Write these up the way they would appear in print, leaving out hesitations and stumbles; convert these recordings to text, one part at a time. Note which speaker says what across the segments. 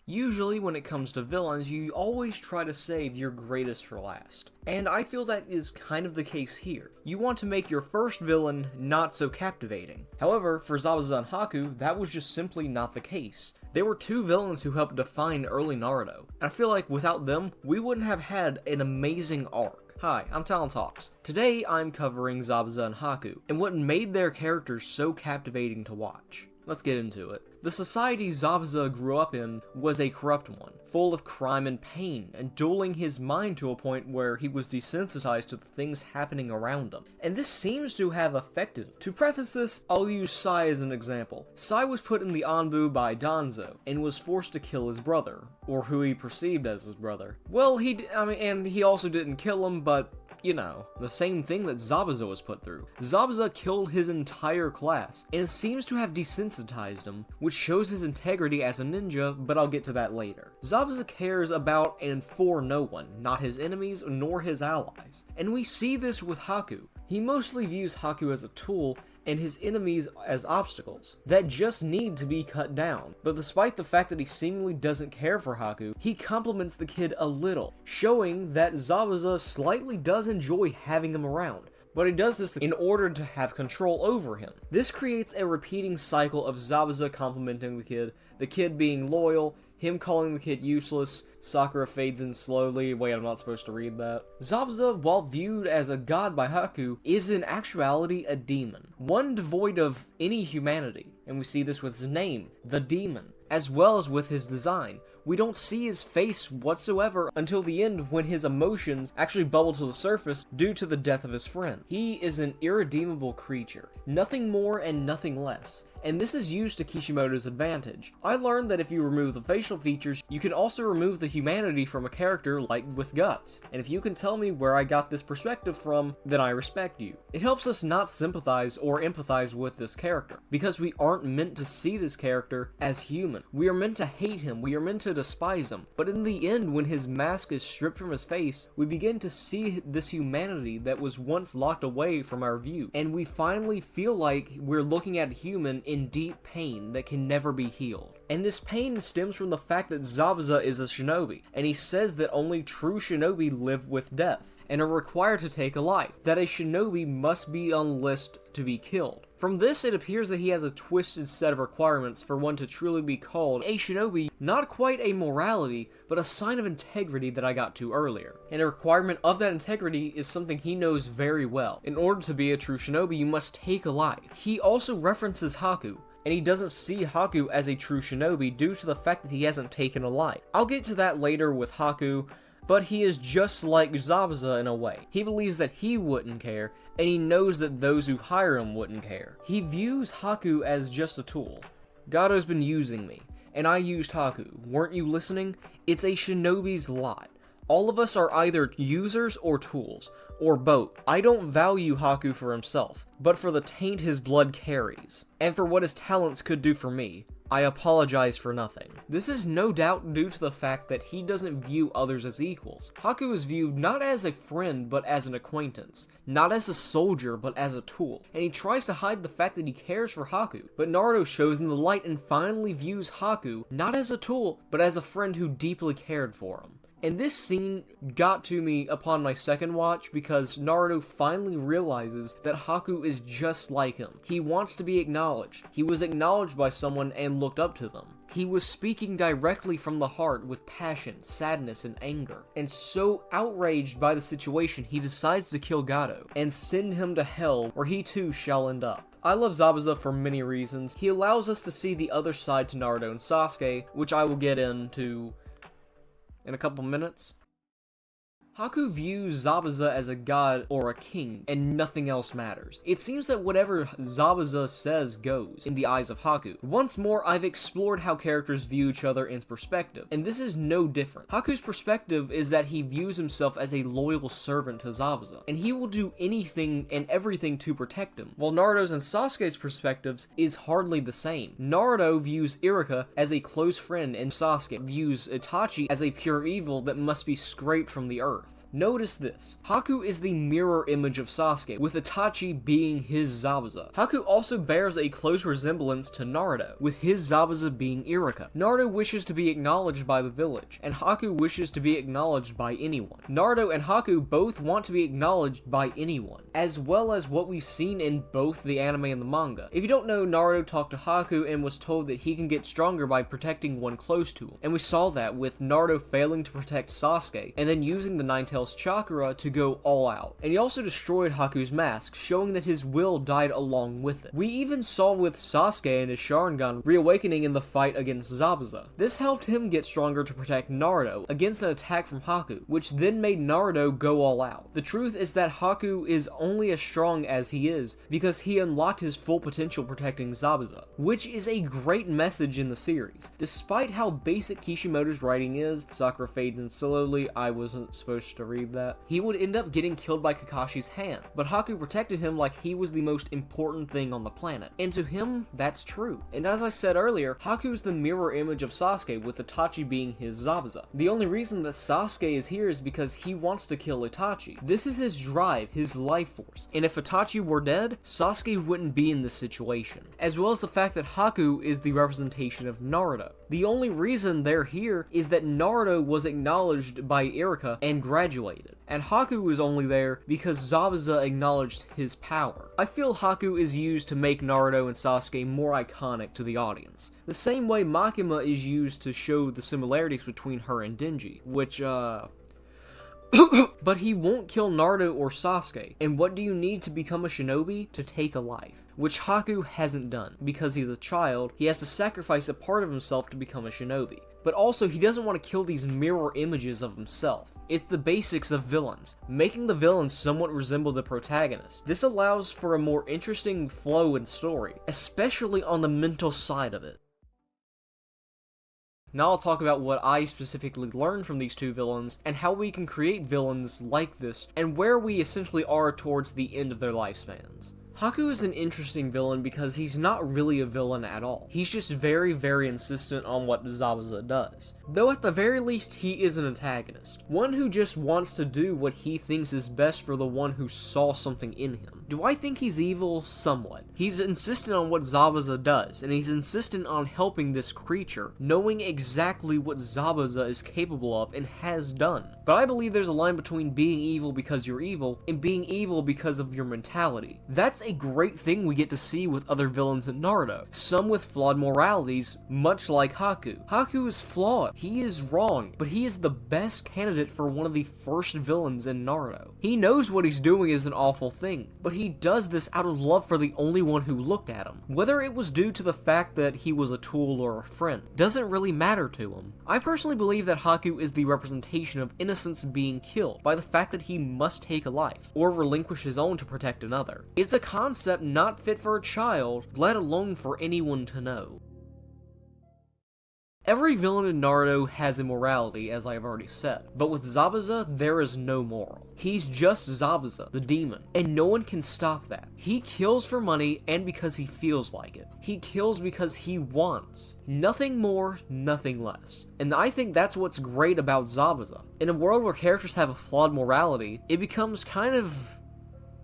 Speaker 1: Usually when it comes to villains, you always try to save your greatest for last. And I feel that is kind of the case here. You want to make your first villain not so captivating. However, for Zabuza and Haku, that was just simply not the case. They were two villains who helped define early Naruto, and I feel like without them, we wouldn't have had an amazing arc. Hi, I'm Talon Talks. Today I'm covering Zabuza and Haku, and what made their characters so captivating to watch. Let's get into it. The society Zabuza grew up in was a corrupt one, full of crime and pain, and dulling his mind to a point where he was desensitized to the things happening around him. And this seems to have affected him. To preface this, I'll use Sai as an example. Sai was put in the Anbu by Danzo, and was forced to kill his brother, or who he perceived as his brother. Well, and he also didn't kill him, but you know, the same thing that Zabuza was put through. Zabuza killed his entire class, and it seems to have desensitized him, which shows his integrity as a ninja, but I'll get to that later. Zabuza cares about and for no one, not his enemies nor his allies. And we see this with Haku. He mostly views Haku as a tool, and his enemies as obstacles that just need to be cut down. But despite the fact that he seemingly doesn't care for Haku, he compliments the kid a little, showing that Zabuza slightly does enjoy having him around. But he does this in order to have control over him. This creates a repeating cycle of Zabuza complimenting the kid being loyal, him calling the kid useless. Sakura fades in slowly. Wait, I'm not supposed to read that. Zabuza, while viewed as a god by Haku, is in actuality a demon. One devoid of any humanity. And we see this with his name, the Demon, as well as with his design. We don't see his face whatsoever until the end when his emotions actually bubble to the surface due to the death of his friend. He is an irredeemable creature. Nothing more and nothing less. And this is used to Kishimoto's advantage. I learned that if you remove the facial features, you can also remove the humanity from a character like with Guts. And if you can tell me where I got this perspective from, then I respect you. It helps us not sympathize or empathize with this character, because we aren't meant to see this character as human. We are meant to hate him, we are meant to despise him. But in the end, when his mask is stripped from his face, we begin to see this humanity that was once locked away from our view. And we finally feel like we're looking at a human in deep pain that can never be healed. And this pain stems from the fact that Zabuza is a shinobi, and he says that only true shinobi live with death, and are required to take a life, that a shinobi must be on list to be killed. From this, it appears that he has a twisted set of requirements for one to truly be called a shinobi, not quite a morality, but a sign of integrity that I got to earlier. And a requirement of that integrity is something he knows very well. In order to be a true shinobi, you must take a life. He also references Haku, and he doesn't see Haku as a true shinobi due to the fact that he hasn't taken a life. I'll get to that later with Haku, but he is just like Zabuza in a way. He believes that he wouldn't care, and he knows that those who hire him wouldn't care. He views Haku as just a tool. Gado's been using me, and I used Haku. Weren't you listening? It's a shinobi's lot. All of us are either users or tools, or both. I don't value Haku for himself, but for the taint his blood carries, and for what his talents could do for me. I apologize for nothing. This is no doubt due to the fact that he doesn't view others as equals. Haku is viewed not as a friend, but as an acquaintance. Not as a soldier, but as a tool. And he tries to hide the fact that he cares for Haku. But Naruto shows him the light and finally views Haku not as a tool, but as a friend who deeply cared for him. And this scene got to me upon my second watch because Naruto finally realizes that Haku is just like him. He wants to be acknowledged. He was acknowledged by someone and looked up to them. He was speaking directly from the heart with passion, sadness, and anger. And so outraged by the situation, he decides to kill Gado and send him to hell where he too shall end up. I love Zabuza for many reasons. He allows us to see the other side to Naruto and Sasuke, which I will get into in a couple minutes. Haku views Zabuza as a god or a king, and nothing else matters. It seems that whatever Zabuza says goes, in the eyes of Haku. Once more, I've explored how characters view each other in perspective, and this is no different. Haku's perspective is that he views himself as a loyal servant to Zabuza, and he will do anything and everything to protect him, while Naruto's and Sasuke's perspectives is hardly the same. Naruto views Iruka as a close friend, and Sasuke views Itachi as a pure evil that must be scraped from the earth. Notice this. Haku is the mirror image of Sasuke, with Itachi being his Zabuza. Haku also bears a close resemblance to Naruto, with his Zabuza being Iruka. Naruto wishes to be acknowledged by the village, and Haku wishes to be acknowledged by anyone. Naruto and Haku both want to be acknowledged by anyone, as well as what we've seen in both the anime and the manga. If you don't know, Naruto talked to Haku and was told that he can get stronger by protecting one close to him, and we saw that with Naruto failing to protect Sasuke, and then using the Nine-Tails chakra to go all out. And he also destroyed Haku's mask, showing that his will died along with it. We even saw with Sasuke and his Sharingan reawakening in the fight against Zabuza. This helped him get stronger to protect Naruto against an attack from Haku, which then made Naruto go all out. The truth is that Haku is only as strong as he is because he unlocked his full potential protecting Zabuza, which is a great message in the series. Despite how basic Kishimoto's writing is, Sakura fades in slowly, I wasn't supposed to read that, he would end up getting killed by Kakashi's hand, but Haku protected him like he was the most important thing on the planet. And to him, that's true. And as I said earlier, Haku is the mirror image of Sasuke, with Itachi being his Zabuza. The only reason that Sasuke is here is because he wants to kill Itachi. This is his drive, his life force. And if Itachi were dead, Sasuke wouldn't be in this situation. As well as the fact that Haku is the representation of Naruto. The only reason they're here is that Naruto was acknowledged by Iruka and graduated. And Haku is only there because Zabuza acknowledged his power. I feel Haku is used to make Naruto and Sasuke more iconic to the audience. The same way Makima is used to show the similarities between her and Denji, which, but he won't kill Naruto or Sasuke. And what do you need to become a shinobi? To take a life. Which Haku hasn't done. Because he's a child, he has to sacrifice a part of himself to become a shinobi. But also, he doesn't want to kill these mirror images of himself. It's the basics of villains, making the villains somewhat resemble the protagonist. This allows for a more interesting flow in story, especially on the mental side of it. Now I'll talk about what I specifically learned from these two villains, and how we can create villains like this, and where we essentially are towards the end of their lifespans. Haku is an interesting villain because he's not really a villain at all. He's just very, very insistent on what Zabuza does. Though at the very least, he is an antagonist. One who just wants to do what he thinks is best for the one who saw something in him. Do I think he's evil? Somewhat. He's insistent on what Zabuza does, and he's insistent on helping this creature, knowing exactly what Zabuza is capable of and has done. But I believe there's a line between being evil because you're evil, and being evil because of your mentality. That's a great thing we get to see with other villains in Naruto, some with flawed moralities, much like Haku. Haku is flawed, he is wrong, but he is the best candidate for one of the first villains in Naruto. He knows what he's doing is an awful thing, but he does this out of love for the only one who looked at him. Whether it was due to the fact that he was a tool or a friend, doesn't really matter to him. I personally believe that Haku is the representation of innocence being killed by the fact that he must take a life, or relinquish his own to protect another. It's a concept not fit for a child, let alone for anyone to know. Every villain in Naruto has a morality, as I have already said, but with Zabuza, there is no moral. He's just Zabuza, the demon, and no one can stop that. He kills for money and because he feels like it. He kills because he wants. Nothing more, nothing less. And I think that's what's great about Zabuza. In a world where characters have a flawed morality, it becomes kind of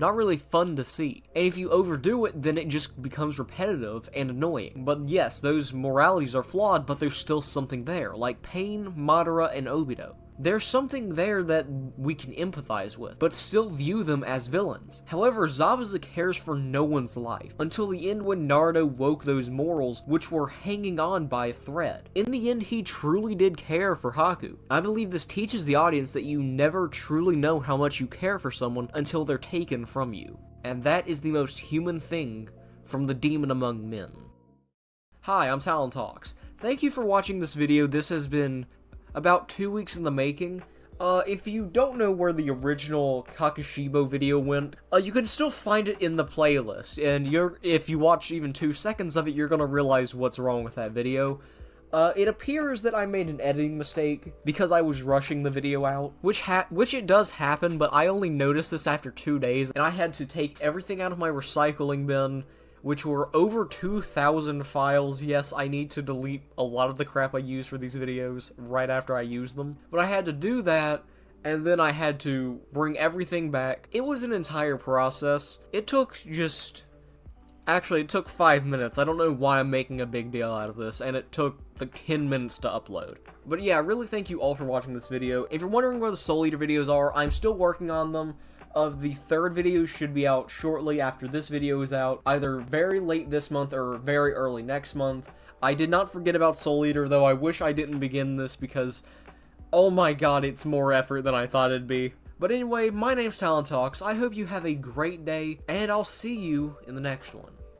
Speaker 1: not really fun to see. And if you overdo it, then it just becomes repetitive and annoying. But yes, those moralities are flawed, but there's still something there, like Pain, Madara, and Obito. There's something there that we can empathize with, but still view them as villains. However, Zabuza cares for no one's life, until the end when Naruto woke those morals which were hanging on by a thread. In the end, he truly did care for Haku. I believe this teaches the audience that you never truly know how much you care for someone until they're taken from you. And that is the most human thing from the demon among men. Hi, I'm Talon Talks. Thank you for watching this video. This has been about 2 weeks in the making. If you don't know where the original Kakashibo video went, you can still find it in the playlist, and if you watch even 2 seconds of it, you're gonna realize what's wrong with that video. It appears that I made an editing mistake because I was rushing the video out, which it does happen, but I only noticed this after 2 days, and I had to take everything out of my recycling bin, which were over 2,000 files. Yes, I need to delete a lot of the crap I use for these videos right after I use them. But I had to do that, and then I had to bring everything back. It was an entire process. It took Actually, it took 5 minutes. I don't know why I'm making a big deal out of this, and it took like 10 minutes to upload. But yeah, really thank you all for watching this video. If you're wondering where the Soul Eater videos are, I'm still working on them. The third video should be out shortly after this video is out, either very late this month or very early next month. I did not forget about Soul Eater, though I wish I didn't begin this because, oh my god, it's more effort than I thought it'd be. But anyway, my name's Talent Talks. I hope you have a great day, and I'll see you in the next one.